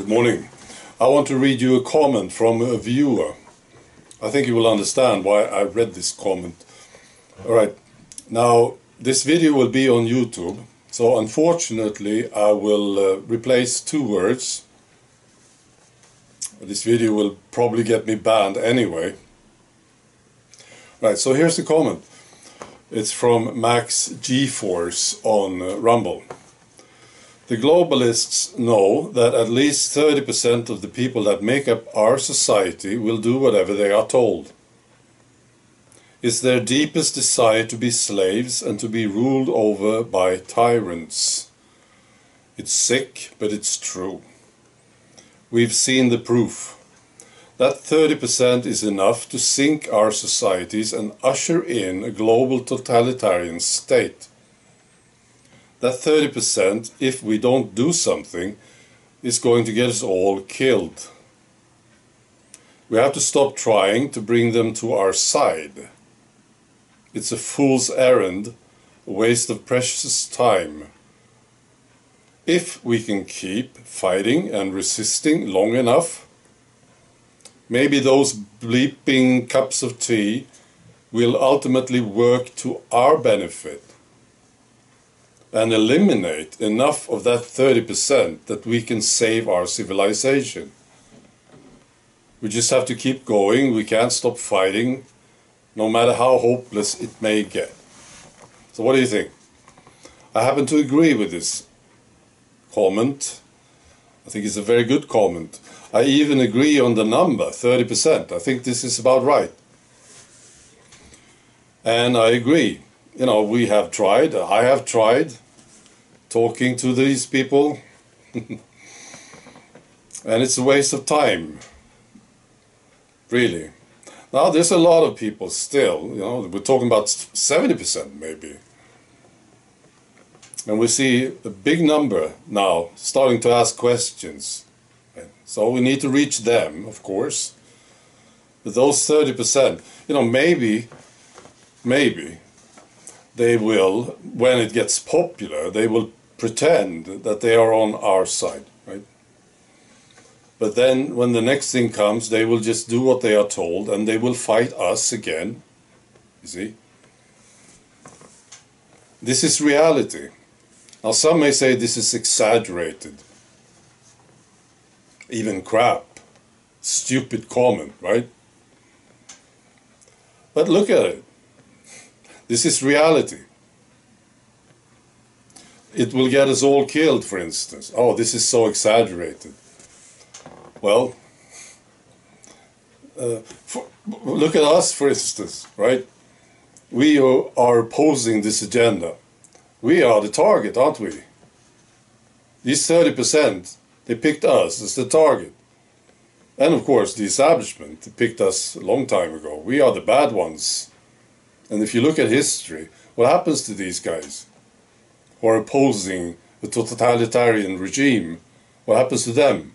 Good morning. I want to read you a comment from a viewer. I think you will understand why I read this comment. Alright, now this video will be on YouTube, so unfortunately I will replace two words. This video will probably get me banned anyway. Right, so here's the comment. It's from Max G-Force on Rumble. The globalists know that at least 30% of the people that make up our society will do whatever they are told. It's their deepest desire to be slaves and to be ruled over by tyrants. It's sick, but it's true. We've seen the proof. That 30% is enough to sink our societies and usher in a global totalitarian state. That 30%, if we don't do something, is going to get us all killed. We have to stop trying to bring them to our side. It's a fool's errand, a waste of precious time. If we can keep fighting and resisting long enough, maybe those bleeping cups of tea will ultimately work to our benefit and eliminate enough of that 30% that we can save our civilization. We just have to keep going. We can't stop fighting, no matter how hopeless it may get. So what do you think? I happen to agree with this comment. I think it's a very good comment. I even agree on the number, 30%. I think this is about right. And I agree. You know, we have tried, I have tried talking to these people and it's a waste of time, really. Now there's a lot of people still, you know, we're talking about 70% maybe. And we see a big number now starting to ask questions. So we need to reach them, of course. But those 30%, you know, maybe they will, when it gets popular, they will pretend that they are on our side, right? But then when the next thing comes, they will just do what they are told and they will fight us again. You see? This is reality. Now some may say this is exaggerated. Even crap. Stupid comment, right? But look at it. This is reality. It will get us all killed, for instance. Oh, this is so exaggerated. Well, look at us, for instance, right? We are opposing this agenda. We are the target, aren't we? These 30%, they picked us as the target. And of course, the establishment picked us a long time ago. We are the bad ones. And if you look at history, what happens to these guys who are opposing the totalitarian regime? What happens to them?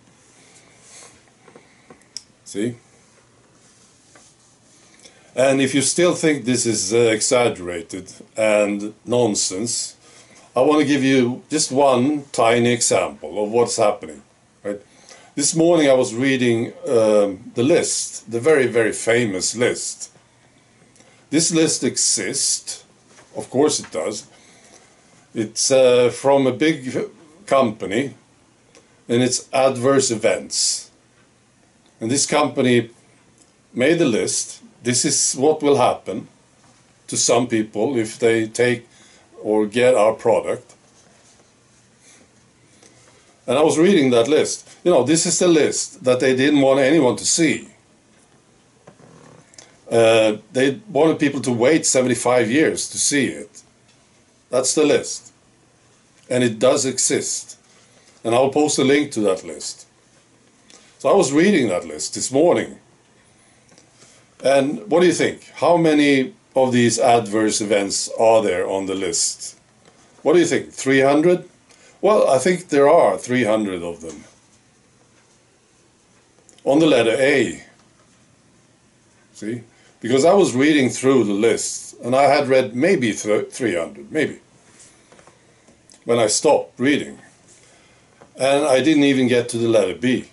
See? And if you still think this is exaggerated and nonsense, I want to give you just one tiny example of what's happening. Right? This morning I was reading the list, the very, very famous list. This list exists, of course it does. It's from a big company, and it's adverse events. And this company made the list. This is what will happen to some people if they take or get our product. And I was reading that list. You know, this is the list that they didn't want anyone to see. They wanted people to wait 75 years to see it. That's the list. And it does exist. And I'll post a link to that list. So I was reading that list this morning. And what do you think? How many of these adverse events are there on the list? What do you think? 300? Well, I think there are 300 of them. On the letter A. See? Because I was reading through the list and I had read maybe 300, maybe. When I stopped reading. And I didn't even get to the letter B.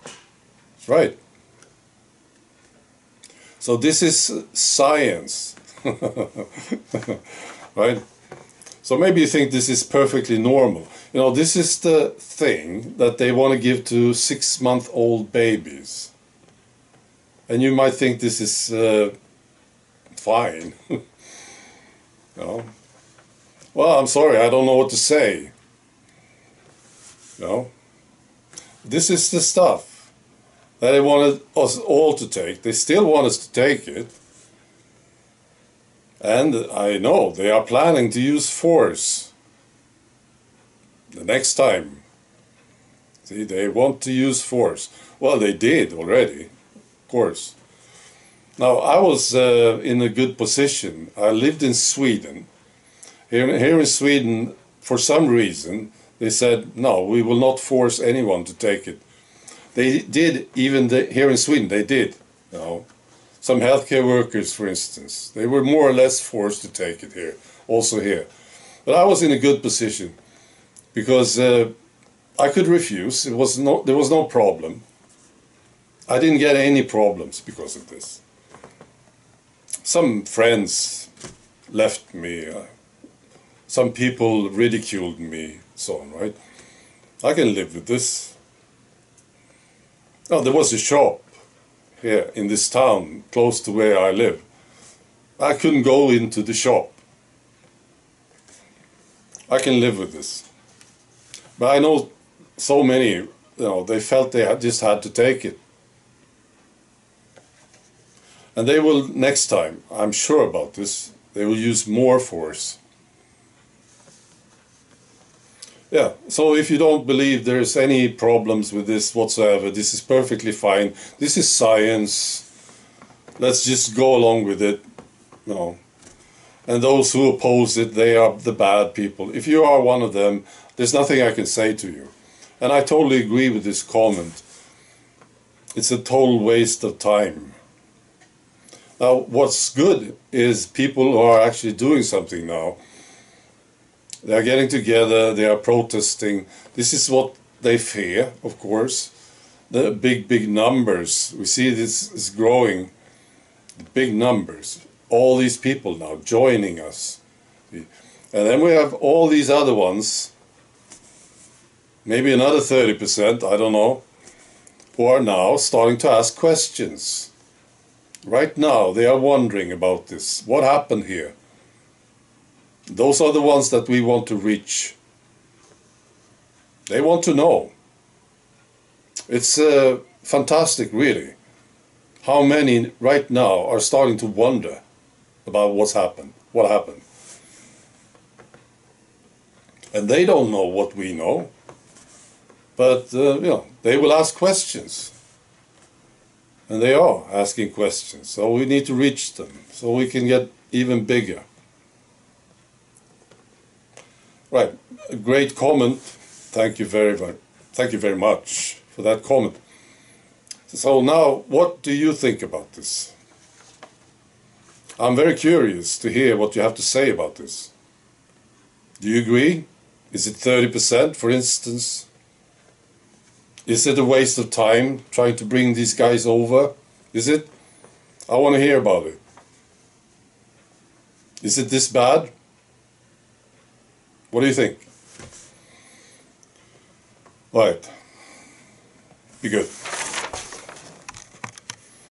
That's right. So this is science. Right? So maybe you think this is perfectly normal. You know, this is the thing that they want to give to 6-month-old babies. And you might think this is fine. You know? Well, I'm sorry, I don't know what to say. You know? This is the stuff that they wanted us all to take. They still want us to take it. And I know they are planning to use force the next time. See, they want to use force. Well, they did already, of course. Now, I was in a good position. I lived in Sweden. Here in Sweden, for some reason, they said, no, we will not force anyone to take it. They did, even here in Sweden, they did, you know. Some healthcare workers, for instance, they were more or less forced to take it here, also here. But I was in a good position because I could refuse. There was no problem. I didn't get any problems because of this. Some friends left me. Some people ridiculed me, so on, right? I can live with this. Oh, there was a shop here in this town, close to where I live. I couldn't go into the shop. I can live with this. But I know so many, you know, they felt they just had to take it. And they will, next time, I'm sure about this, they will use more force. Yeah, so if you don't believe there's any problems with this whatsoever, this is perfectly fine. This is science. Let's just go along with it. You know. And those who oppose it, they are the bad people. If you are one of them, there's nothing I can say to you. And I totally agree with this comment. It's a total waste of time. Now, what's good is people who are actually doing something now. They are getting together, they are protesting. This is what they fear, of course. The big numbers. We see this is growing. The big numbers. All these people now joining us. And then we have all these other ones, maybe another 30%, I don't know, who are now starting to ask questions. Right now, they are wondering about this. What happened here? Those are the ones that we want to reach. They want to know. It's fantastic, really, how many right now are starting to wonder about what's happened, what happened. And they don't know what we know, but you know, they will ask questions. And they are asking questions, so we need to reach them, so we can get even bigger. Right, a great comment. Thank you very much for that comment. So now, what do you think about this? I'm very curious to hear what you have to say about this. Do you agree? Is it 30%, for instance? Is it a waste of time trying to bring these guys over? Is it? I want to hear about it. Is it this bad? What do you think? Right. Be good.